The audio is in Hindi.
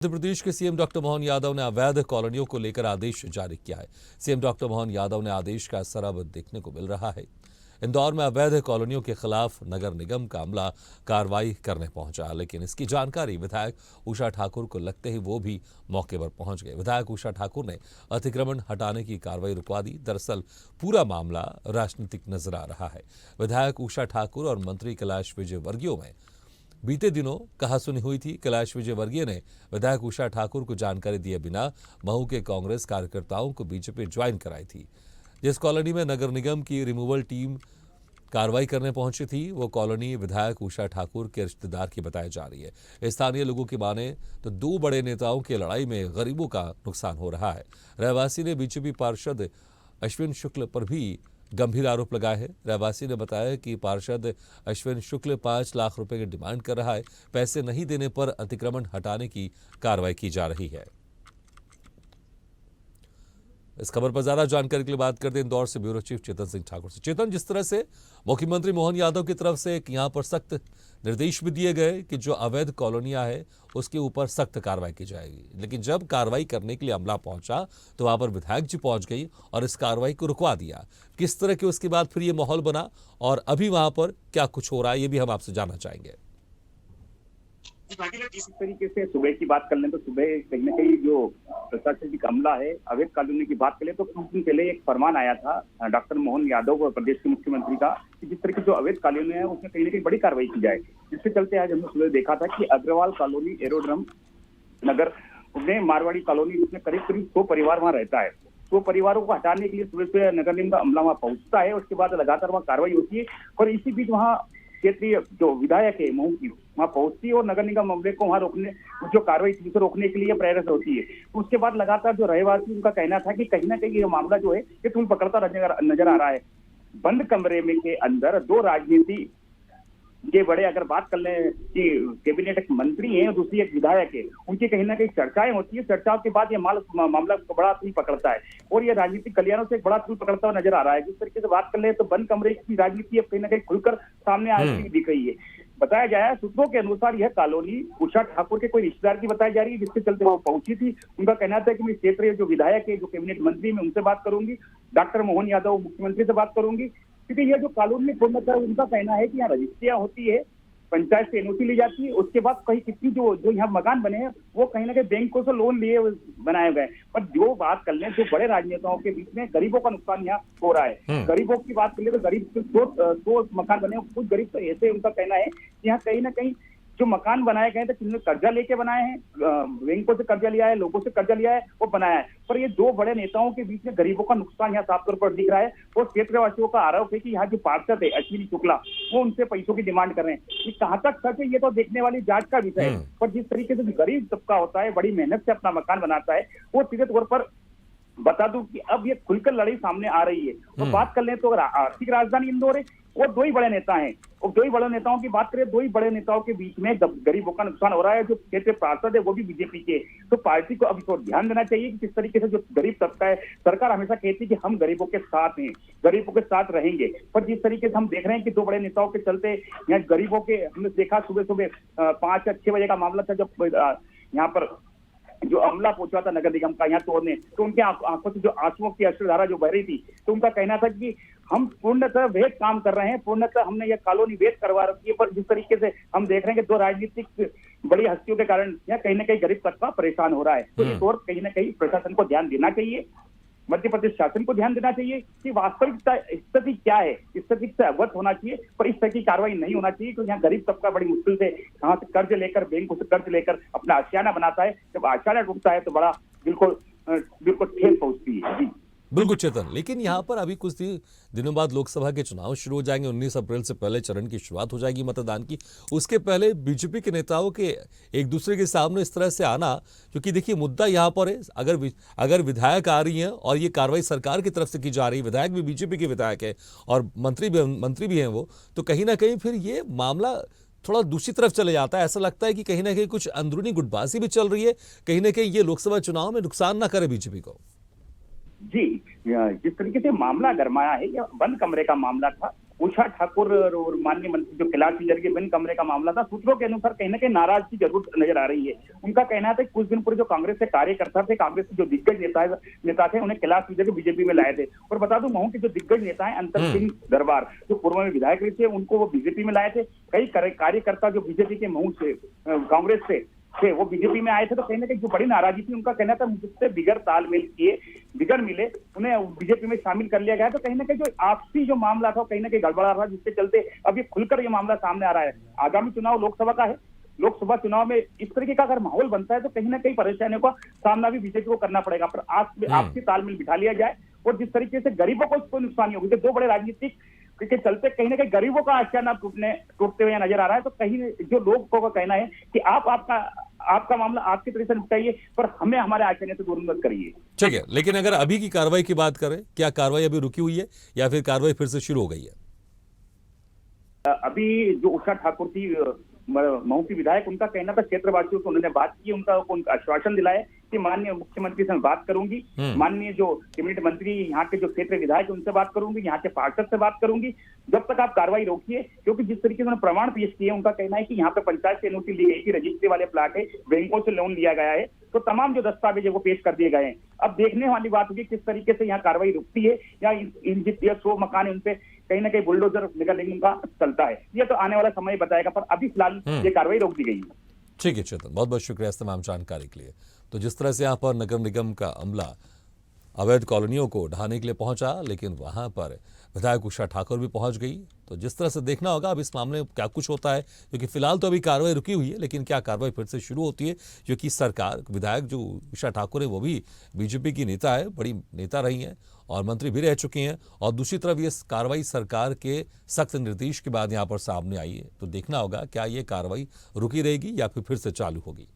मध्य प्रदेश के सीएम डॉक्टर मोहन यादव ने अवैध कॉलोनियों को लेकर आदेश जारी किया है। सीएम डॉक्टर मोहन यादव ने आदेश का असर अब देखने को मिल रहा है। इंदौर में अवैध कॉलोनियों के खिलाफ नगर निगम का अमला कार्रवाई करने पहुंचा, लेकिन इसकी जानकारी विधायक उषा ठाकुर को लगते ही वो भी मौके पर पहुंच गए। विधायक उषा ठाकुर ने अतिक्रमण हटाने की कार्रवाई रुकवा दी। दरअसल पूरा मामला राजनीतिक नजर आ रहा है। विधायक उषा ठाकुर और मंत्री कैलाश विजयवर्गीय में बीते दिनों कहासुनी हुई थी। कैलाश विजयवर्गीय ने विधायक उषा ठाकुर को जानकारी दिए बिना महू के कांग्रेस कार्यकर्ताओं को बीजेपी ज्वाइन कराई थी। जिस कॉलोनी में नगर निगम की रिमूवल टीम कार्रवाई करने पहुंची थी, वो कॉलोनी विधायक उषा ठाकुर के रिश्तेदार की बताई जा रही है। स्थानीय लोगों की माने तो दो बड़े नेताओं की लड़ाई में गरीबों का नुकसान हो रहा है। रहवासी ने बीजेपी पार्षद अश्विन शुक्ल पर भी गंभीर आरोप लगाए हैं। रहवासी ने बताया कि पार्षद अश्विन शुक्ल 5 लाख रुपए की डिमांड कर रहा है। पैसे नहीं देने पर अतिक्रमण हटाने की कार्रवाई की जा रही है। इस खबर पर ज्यादा जानकारी के लिए बात करते हैं इंदौर से ब्यूरो चीफ चेतन सिंह ठाकुर से। चेतन, जिस तरह से मुख्यमंत्री मोहन यादव की तरफ से एक यहाँ पर सख्त निर्देश भी दिए गए कि जो अवैध कॉलोनियां है उसके ऊपर सख्त कार्रवाई की जाएगी, लेकिन जब कार्रवाई करने के लिए अमला पहुंचा तो वहां पर विधायक जी पहुंच गई और इस कार्रवाई को रुकवा दिया। किस तरह के उसके बाद फिर ये माहौल बना और अभी वहां पर क्या कुछ हो रहा है, ये भी हम आपसे जानना चाहेंगे। इस तरीके से सुबह की बात कर लें तो सुबह कहीं ना कहीं जो प्रशासनिक अमला है अवैध कॉलोनी की बात करें तो कुछ दिन पहले एक फरमान आया था डॉक्टर मोहन यादव और प्रदेश के मुख्यमंत्री का कि जिस तरह की जो अवैध कॉलोनी है उसमें कहीं ना कहीं बड़ी कार्रवाई की जाए। जिसके चलते आज हमने सुबह देखा था कि अग्रवाल कॉलोनी एरोड्रम नगर में मारवाड़ी कॉलोनी जिसमें करीब करीब 100 परिवार वहाँ रहता है। 100 परिवारों को हटाने के लिए सुबह सुबह नगर निगम का अमला वहाँ पहुंचता है। उसके बाद लगातार वहाँ कार्रवाई होती है और इसी बीच वहाँ क्षेत्रीय जो विधायक है महू की वहाँ पहुंचती है और नगर निगम मामले को वहाँ रोकने जो कार्रवाई थी उसे रोकने के लिए प्रयास होती है। उसके बाद लगातार जो रहवासी उनका कहना था कि कहीं ना कहीं ये मामला जो है ये तुल पकड़ता नजर आ रहा है। बंद कमरे में के अंदर दो राजनीति के बड़े अगर बात कर लें कि कैबिनेट एक मंत्री है और दूसरी एक विधायक है, उनकी कहीं ना कहीं चर्चाएं होती है। चर्चाओं के बाद ये मामला बड़ा तुल पकड़ता है और ये राजनीतिक कल्याणों से एक बड़ा तुल पकड़ता हुआ नजर आ रहा है। जिस तरीके से बात कर ले तो बंद कमरे की राजनीति अब कहीं ना कहीं खुलकर सामने आती दिख रही है। बताया जाए सूत्रों के अनुसार यह कॉलोनी उषा ठाकुर के कोई रिश्तेदार की बताई जा रही है, जिसके चलते वो पहुंची थी। उनका कहना था कि मैं क्षेत्रीय जो विधायक है जो कैबिनेट मंत्री में उनसे बात करूंगी, डॉक्टर मोहन यादव मुख्यमंत्री से बात करूंगी, क्योंकि यह जो कॉलोनी पूर्णतः उनका कहना है कि यहाँ रजिस्ट्रियां होती है, पंचायत से एनओसी ली जाती है, उसके बाद कहीं कितनी जो यहाँ मकान बने हैं वो कहीं ना कहीं बैंकों से लोन लिए बनाए गए। पर जो बात कर लें जो बड़े राजनेताओं के बीच में गरीबों का नुकसान यहाँ हो रहा है। गरीबों की बात कर ले तो गरीब दो मकान बने, कुछ गरीब तो ऐसे उनका कहना है कि यहाँ कहीं ना कहीं जो मकान बनाए गए थे किन्होंने कर्जा लेके बनाए हैं, बैंकों से कर्जा लिया है, लोगों से कर्जा लिया है, वो बनाया है। पर ये दो बड़े नेताओं के बीच में गरीबों का नुकसान यहाँ साफ तौर पर दिख रहा है और क्षेत्रवासियों का आरोप है कि यहाँ जो पार्षद है अश्विनी शुक्ला वो उनसे पैसों की डिमांड कर रहे हैं। ये कहाँ तक सच है ये तो देखने वाली जांच का विषय है। पर जिस तरीके से गरीब तबका होता है, बड़ी मेहनत से अपना मकान बनाता है, वो सीधे तौर पर बता दूं कि अब ये खुलकर लड़ाई सामने आ रही है। तो बात कर लें तो आर्थिक राजधानी इंदौर है और दो ही बड़े नेता हैं और दो ही बड़े नेताओं की बात करें, दो ही बड़े नेताओं के बीच में गरीबों का नुकसान हो रहा है। जो क्षेत्रीय पार्षद है वो भी बीजेपी के, तो पार्टी को अब इस और ध्यान देना चाहिए कि किस तरीके से जो गरीब तबका है, सरकार हमेशा कहती है कि हम गरीबों के साथ हैं, गरीबों के साथ रहेंगे, पर जिस तरीके से हम देख रहे हैं कि दो बड़े नेताओं के चलते यहाँ गरीबों के हमने देखा सुबह सुबह 5 या 6 बजे का मामला था जब यहाँ पर जो अमला पहुंचा था नगर निगम का यहाँ तोड़ने, तो उनके आंखों से जो आंसुओं की अश्रुधारा जो बह रही थी, तो उनका कहना था कि हम पूर्णतः वैध काम कर रहे हैं, पूर्णतः हमने यह कॉलोनी वैध करवा रखी है। पर जिस तरीके से हम देख रहे हैं कि दो राजनीतिक बड़ी हस्तियों के कारण यहाँ कहीं ना कहीं गरीब तबका परेशान हो रहा है। तो इस ओर कहीं ना कहीं प्रशासन को ध्यान देना चाहिए, मध्य प्रदेश शासन को ध्यान देना चाहिए कि वास्तविक स्थिति क्या है, स्थिति से अवगत होना चाहिए। पर इस तरह की कार्रवाई नहीं होना चाहिए क्योंकि यहाँ गरीब तबका बड़ी मुश्किल से यहाँ से कर्ज लेकर, बैंकों से कर्ज लेकर अपना आशियाना बनाता है। जब आशियाना टूटता है तो बड़ा बिल्कुल ठेस पहुंचती है। जी बिल्कुल चेतन, लेकिन यहाँ पर अभी कुछ दिनों बाद लोकसभा के चुनाव शुरू हो जाएंगे। 19 अप्रैल से पहले चरण की शुरुआत हो जाएगी मतदान की। उसके पहले बीजेपी के नेताओं के एक दूसरे के सामने इस तरह से आना, क्योंकि देखिए मुद्दा यहाँ पर है, अगर विधायक आ रही हैं और ये कार्रवाई सरकार की तरफ से की जा रही है, विधायक भी बीजेपी के विधायक है और मंत्री भी हैं वो, तो कहीं ना कहीं फिर ये मामला थोड़ा दूसरी तरफ चले जाता है। ऐसा लगता है कि कहीं ना कहीं कुछ अंदरूनी गुटबाजी भी चल रही है, कहीं ना कहीं ये लोकसभा चुनाव में नुकसान ना करे बीजेपी को। जी, जिस तरीके से मामला गरमाया है, यह बंद कमरे का मामला था उषा ठाकुर और माननीय मंत्री जो कैलाश विजय के बंद कमरे का मामला था, सूत्रों के अनुसार कहीं ना कहीं नाराजगी जरूर नजर आ रही है। उनका कहना था कि कुछ दिन पूर्व जो कांग्रेस के कार्यकर्ता थे, कांग्रेस के जो दिग्गज नेता थे, उन्हें कैलाश विजय को बीजेपी में लाए थे। और बता दूं, महू के जो दिग्गज नेता है अंतर सिंह दरबार, जो पूर्व में विधायक रहे थे, उनको वो बीजेपी में लाए थे। कई कार्यकर्ता जो बीजेपी के महू से कांग्रेस से थे, वो बीजेपी में आए थे। तो कहीं ना कहीं जो बड़ी नाराजगी थी, उनका कहना था मुझसे बिगड़ तालमेल किए, बिगड़ मिले, उन्हें बीजेपी में शामिल कर लिया गया। तो कहीं ना कहीं जो आपसी जो मामला था, कहीं ना कहीं गड़बड़ा रहा, जिसके चलते अब ये खुलकर ये मामला सामने आ रहा है। आगामी चुनाव लोकसभा का है, लोकसभा चुनाव में इस तरीके का अगर माहौल बनता है तो कहीं ना कहीं परेशानियों का सामना भी बीजेपी को करना पड़ेगा। पर आपसी तालमेल बिठा लिया जाए और जिस तरीके से गरीबों को इसको नुकसान नहीं होगी, तो दो बड़े राजनीतिक के चलते कहीं ना कहीं गरीबों का आशियाना टूटते हुए नजर आ रहा है। तो कहीं जो लोगों का कहना है कि आपका मामला आपकी तरह से निपटाइए, पर हमें हमारे आशियाने से दूर मत करिए। ठीक है, लेकिन अगर अभी की कार्रवाई की बात करें, क्या कार्रवाई अभी रुकी हुई है या फिर कार्रवाई फिर से शुरू हो गई है? अभी जो उषा ठाकुर थी, महू की विधायक, उनका कहना था क्षेत्रवासियों को उन्होंने बात की, उनका आश्वासन दिलाया कि माननीय मुख्यमंत्री से बात करूंगी, माननीय जो कैबिनेट मंत्री यहाँ के जो क्षेत्र विधायक उनसे बात करूंगी, यहाँ के पार्षद से बात करूंगी, जब तक आप कार्रवाई रोकिए। क्योंकि जिस तरीके से उन्होंने प्रमाण पेश किए, उनका कहना है कि यहाँ पे पंचायत से एनओसी ली गई थी, रजिस्ट्री वाले प्लाट है, बैंकों से लोन लिया गया है, तो तमाम जो दस्तावेज है वो पेश कर दिए गए हैं। अब देखने वाली बात होगी किस तरीके से यहाँ कार्रवाई रुकती है या इन जितने 100 मकान है उनपे कहीं ना कहीं बुलडोजर नगर निगम का चलता है। ये तो आने वाला समय बताएगा, पर अभी फिलहाल ये कार्रवाई रोक दी गई है। ठीक है चेतन, बहुत बहुत शुक्रिया इस तमाम जानकारी के लिए। तो जिस तरह से यहाँ पर नगर निगम का अमला अवैध कॉलोनियों को ढहाने के लिए पहुंचा, लेकिन वहां पर विधायक उषा ठाकुर भी पहुंच गई। तो जिस तरह से देखना होगा अब इस मामले में क्या कुछ होता है, क्योंकि फिलहाल तो अभी कार्रवाई रुकी हुई है, लेकिन क्या कार्रवाई फिर से शुरू होती है, क्योंकि सरकार, विधायक जो उषा ठाकुर है वो भी बीजेपी की नेता है, बड़ी नेता रही हैं और मंत्री भी रह चुकी हैं। और दूसरी तरफ ये कार्रवाई सरकार के सख्त निर्देश के बाद यहाँ पर सामने आई है। तो देखना होगा क्या ये कार्रवाई रुकी रहेगी या फिर से चालू होगी।